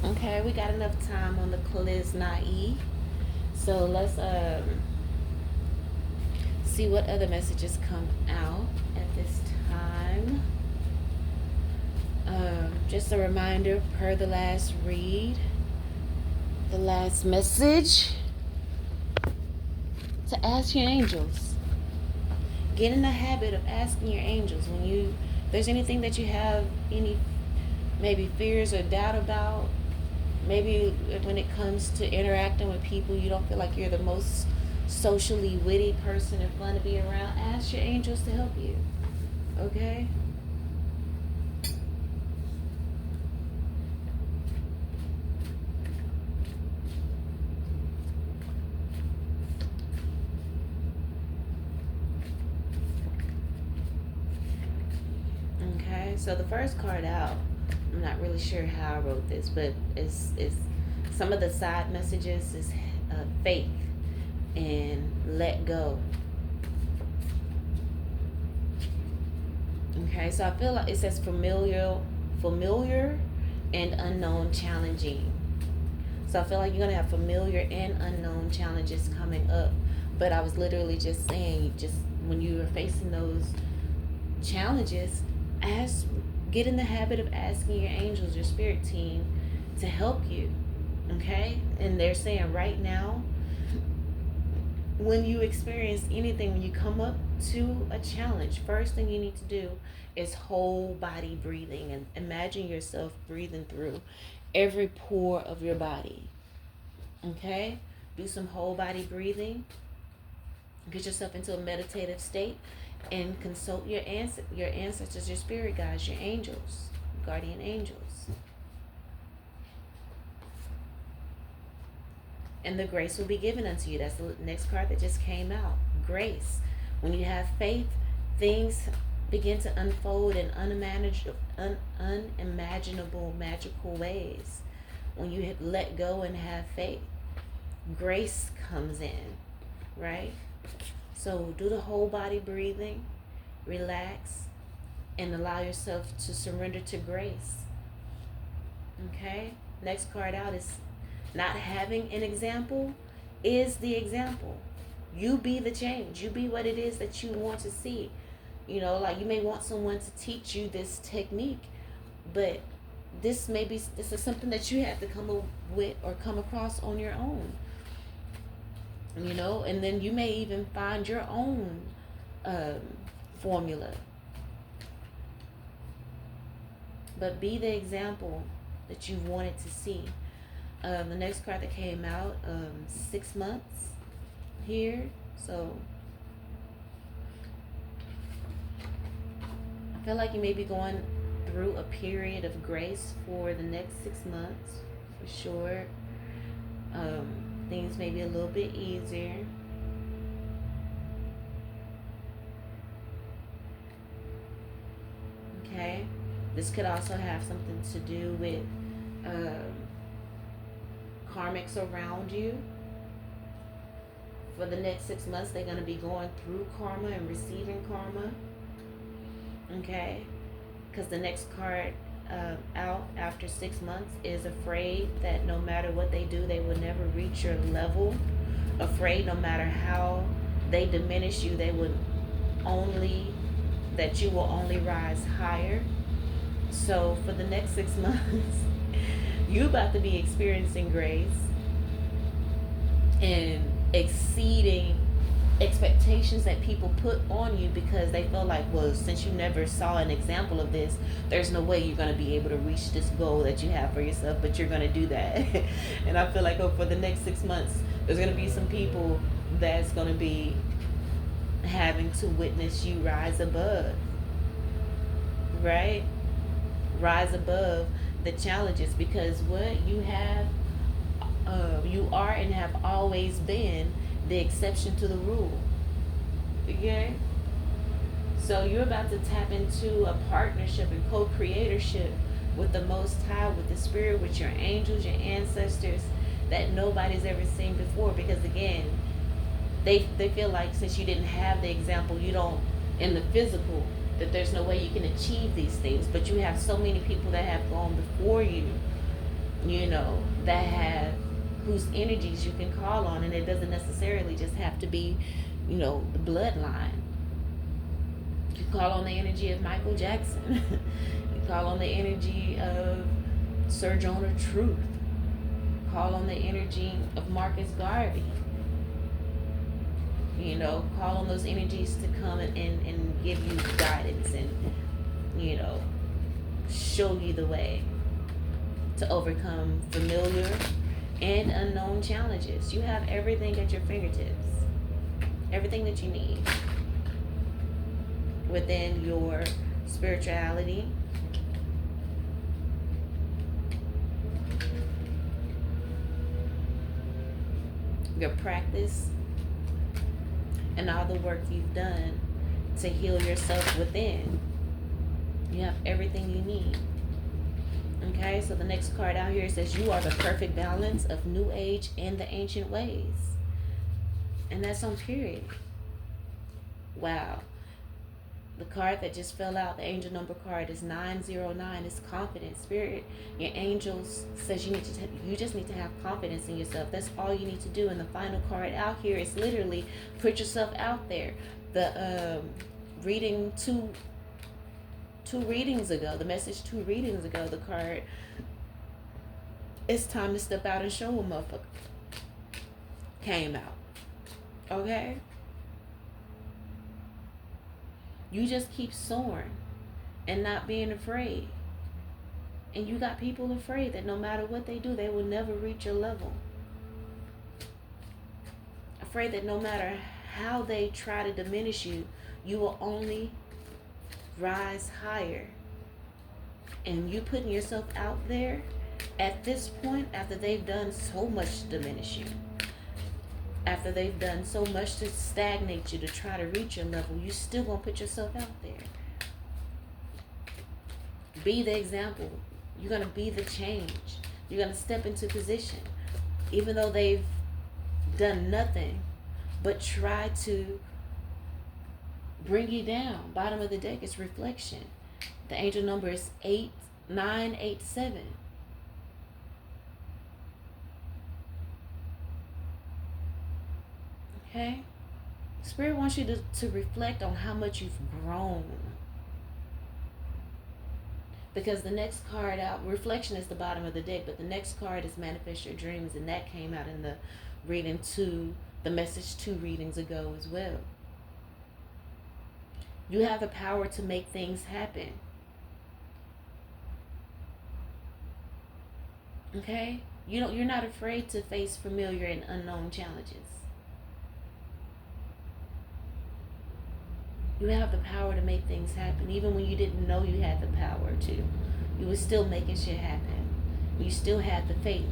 Okay, we got enough time on the Kaliznai. So let's see what other messages come out at this time. Just a reminder, per the last read, the last message, to ask your angels. Get in the habit of asking your angels when you, if there's anything that you have any maybe fears or doubt about, maybe when it comes to interacting with people, you don't feel like you're the most socially witty person and fun to be around, ask your angels to help you. Okay? Okay, so the first card out, I'm not really sure how I wrote this, but it's some of the side messages is faith and let go. Okay, so I feel like it says familiar and unknown challenging. So I feel like you're gonna have familiar and unknown challenges coming up. But I was literally just saying, just when you are facing those challenges, ask, get in the habit of asking your angels, your spirit team, to help you. Okay, and they're saying right now, when you experience anything, when you come up to a challenge, first thing you need to do is whole body breathing and imagine yourself breathing through every pore of your body. Okay, do some whole body breathing, get yourself into a meditative state, and consult your ancestors, your spirit guides, your angels, guardian angels. And the grace will be given unto you. That's the next card that just came out. Grace. When you have faith, things begin to unfold in unimaginable, magical ways. When you let go and have faith, grace comes in, right? So do the whole body breathing, relax, and allow yourself to surrender to grace. Okay? Next card out is not having an example is the example. You be the change. You be what it is that you want to see. You know, like you may want someone to teach you this technique, but this is something that you have to come up with or come across on your own. You know, and then you may even find your own um, formula. But be the example that you wanted to see. The next card that came out, 6 months here. So I feel like you may be going through a period of grace for the next 6 months, for sure. Things may be a little bit easier. Okay. This could also have something to do with karmics around you. For the next 6 months, they're going to be going through karma and receiving karma. Okay? Because the next card out after 6 months is afraid that no matter what they do, they will never reach your level. Afraid no matter how they diminish you, that you will only rise higher. So for the next 6 months, you're about to be experiencing grace and exceeding expectations that people put on you because they feel like, well, since you never saw an example of this, there's no way you're going to be able to reach this goal that you have for yourself, but you're going to do that. And I feel like for the next 6 months, there's going to be some people that's going to be having to witness you rise above, right? Rise above the challenges, because what you have, you are and have always been the exception to the rule. Okay? So you're about to tap into a partnership and co-creatorship with the Most High, with the Spirit, with your angels, your ancestors, that nobody's ever seen before. Because again, they feel like since you didn't have the example, you don't, in the physical, that there's no way you can achieve these things. But you have so many people that have gone before you that have, whose energies you can call on, and it doesn't necessarily just have to be, the bloodline. You call on the energy of Michael Jackson. You call on the energy of Sir Jonah Truth. Call on the energy of Marcus Garvey. Call on those energies to come and give you guidance and, show you the way to overcome familiar and unknown challenges. You have everything at your fingertips. Everything that you need within your spirituality, your practice, and all the work you've done to heal yourself within. You have everything you need. Okay, so the next card out here says you are the perfect balance of new age and the ancient ways. And that's on period. Wow. The card that just fell out, the angel number card, is 909. It's confidence. Spirit, your angels says you just need to have confidence in yourself. That's all you need to do. And the final card out here is literally put yourself out there. The reading two readings ago, the message 2 readings ago, the card, it's time to step out and show a motherfucker, came out. Okay? You just keep soaring and not being afraid. And you got people afraid that no matter what they do, they will never reach your level. Afraid that no matter how they try to diminish you, you will only rise higher. And you putting yourself out there at this point, after they've done so much to diminish you, after they've done so much to stagnate you to try to reach your level, you still gonna put yourself out there. Be the example. You're gonna be the change. You're gonna step into position. Even though they've done nothing but try to bring you down. Bottom of the deck is reflection. The angel number is 8987. Okay? Spirit wants you to reflect on how much you've grown. Because the next card out, reflection is the bottom of the deck, but the next card is manifest your dreams, and that came out in the reading 2, the message 2 readings ago as well. You have the power to make things happen. Okay? You're not afraid to face familiar and unknown challenges. You have the power to make things happen. Even when you didn't know you had the power to, you were still making shit happen. You still had the faith,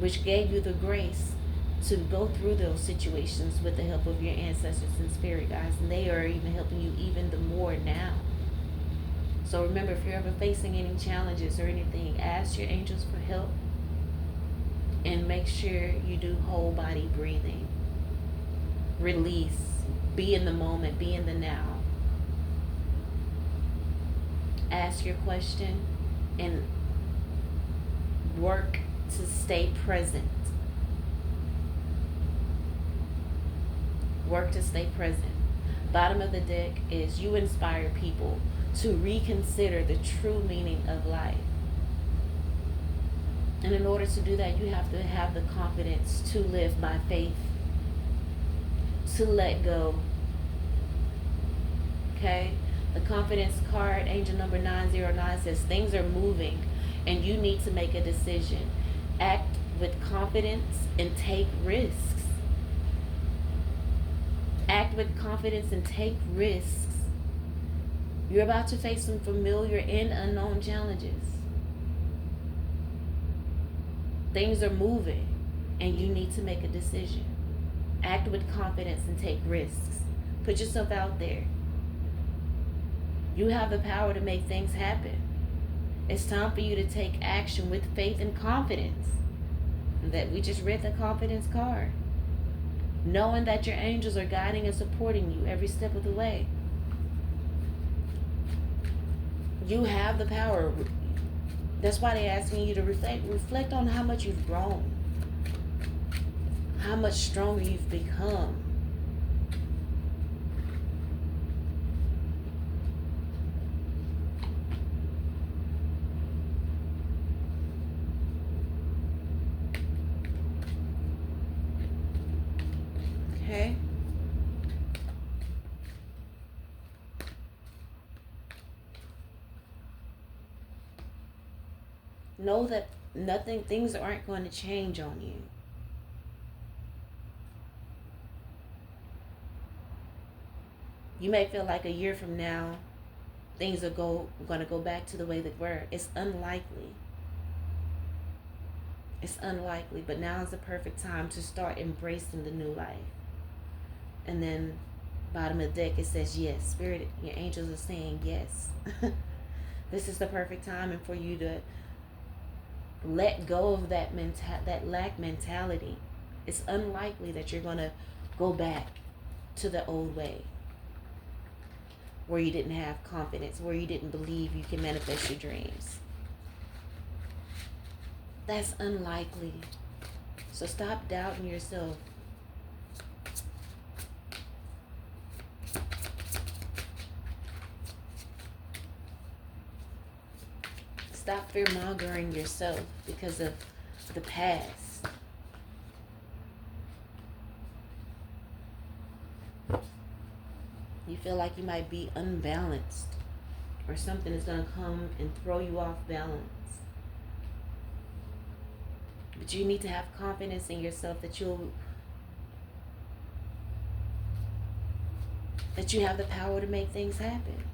which gave you the grace to go through those situations with the help of your ancestors and spirit guides. And they are even helping you even the more now. So remember, if you're ever facing any challenges or anything, ask your angels for help. And make sure you do whole body breathing. Release. Be in the moment. Be in the now. Ask your question and work to stay present. Work to stay present. Bottom of the deck is you inspire people to reconsider the true meaning of life. And in order to do that, you have to have the confidence to live by faith, to let go. Okay? The confidence card, angel number 909, says things are moving and you need to make a decision. Act with confidence and take risks. Act with confidence and take risks. You're about to face some familiar and unknown challenges. Things are moving and you need to make a decision. Act with confidence and take risks. Put yourself out there. You have the power to make things happen. It's time for you to take action with faith and confidence. That we just read the confidence card. Knowing that your angels are guiding and supporting you every step of the way. You have the power. That's why they're asking you to reflect on how much you've grown, how much stronger you've become. Okay? Know that things aren't going to change on you. You may feel like a year from now, things are going to go back to the way they were. It's unlikely. It's unlikely, but now is the perfect time to start embracing the new life. And then, bottom of the deck, it says yes. Spirit, your angels are saying yes. This is the perfect time, and for you to let go of that lack mentality. It's unlikely that you're going to go back to the old way, where you didn't have confidence, where you didn't believe you can manifest your dreams. That's unlikely. So stop doubting yourself. Stop fear-mongering yourself because of the past. You feel like you might be unbalanced, or something is going to come and throw you off balance. But you need to have confidence in yourself that you have the power to make things happen.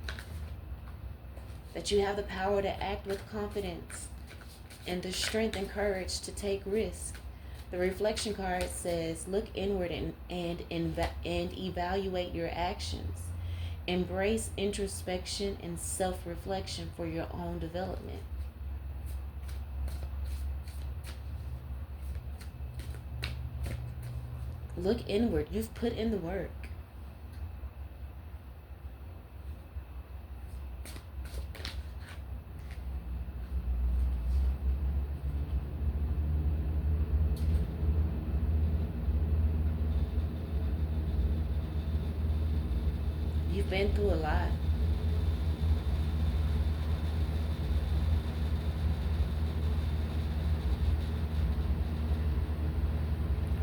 That you have the power to act with confidence and the strength and courage to take risks. The reflection card says, look inward and evaluate your actions. Embrace introspection and self-reflection for your own development. Look inward. You've put in the work. You've been through a lot.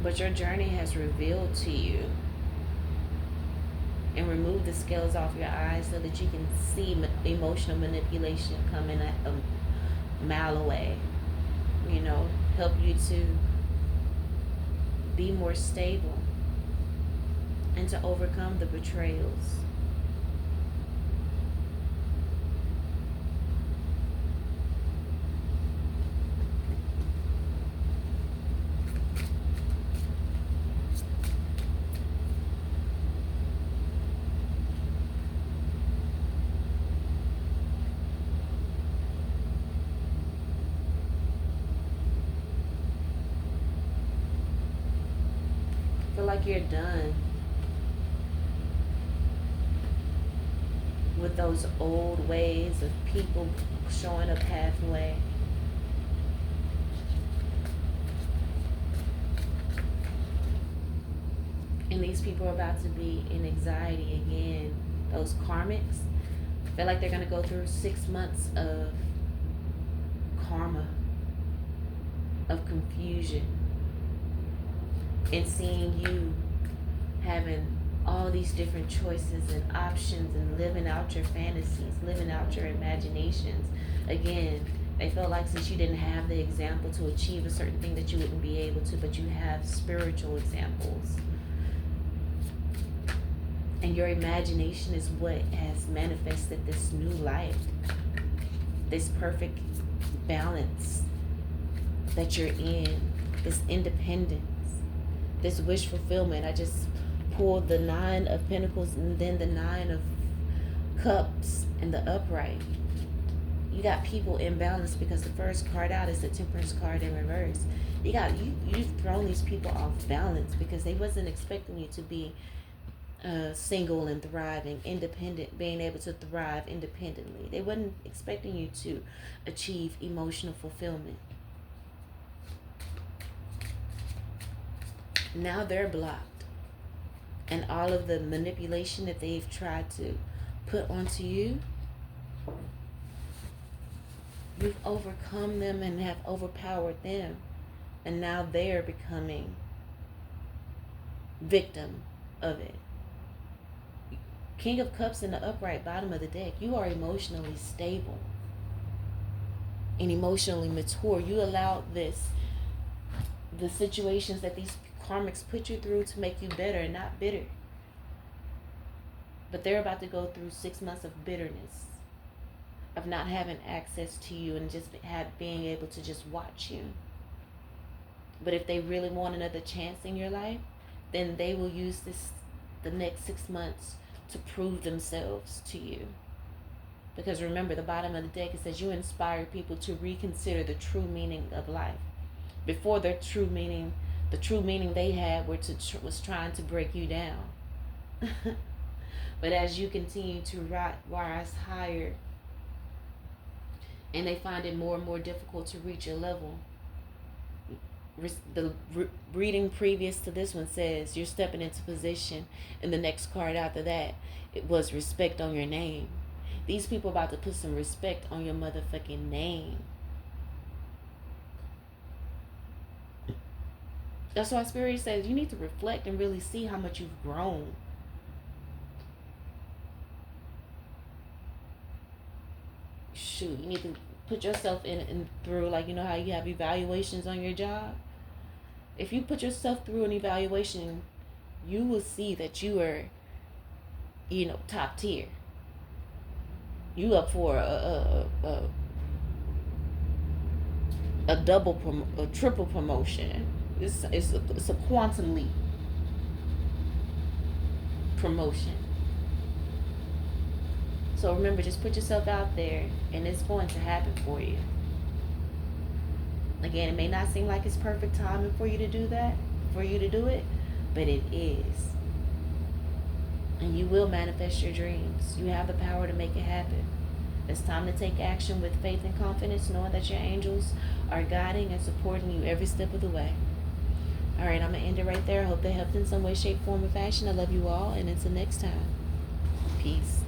But your journey has revealed to you and removed the scales off your eyes so that you can see emotional manipulation coming at a mile away. Help you to be more stable and to overcome the betrayals. Feel like you're done with those old ways of people showing up halfway. And these people are about to be in anxiety again. Those karmics feel like they're going to go through 6 months of karma, of confusion, and seeing you having all these different choices and options and living out your fantasies, living out your imaginations. Again, they felt like since you didn't have the example to achieve a certain thing that you wouldn't be able to, but you have spiritual examples. And your imagination is what has manifested this new life, this perfect balance that you're in, this independence, this wish fulfillment. I just pulled the 9 of Pentacles and then the 9 of Cups and the upright. You got people imbalanced because the first card out is the Temperance card in reverse. You've thrown these people off balance because they wasn't expecting you to be single and thriving, independent, being able to thrive independently. They wasn't expecting you to achieve emotional fulfillment. Now they're blocked. And all of the manipulation that they've tried to put onto you, you've overcome them and have overpowered them. And now they're becoming victim of it. King of Cups in the upright bottom of the deck. You are emotionally stable and emotionally mature. You allowed the situations that these karmics put you through to make you better and not bitter. But they're about to go through 6 months of bitterness, of not having access to you and just being able to just watch you. But if they really want another chance in your life, then they will use the next 6 months to prove themselves to you. Because remember, the bottom of the deck, it says you inspire people to reconsider the true meaning of life. Before the true meaning they had was trying to break you down. But as you continue to rise higher, and they find it more and more difficult to reach your level. The reading previous to this one says you're stepping into position, and the next card after that, it was respect on your name. These people about to put some respect on your motherfucking name. That's why Spirit says you need to reflect and really see how much you've grown. Shoot, you need to put yourself in through, like, you know how you have evaluations on your job? If you put yourself through an evaluation, you will see that you are, top tier. You up for a triple promotion. It's a quantum leap promotion. So remember, just put yourself out there, and it's going to happen for you. Again, it may not seem like it's perfect timing for you to do it, but it is. And you will manifest your dreams. You have the power to make it happen. It's time to take action with faith and confidence, knowing that your angels are guiding and supporting you every step of the way. All right, I'm going to end it right there. I hope that helped in some way, shape, form, or fashion. I love you all, and until next time, peace.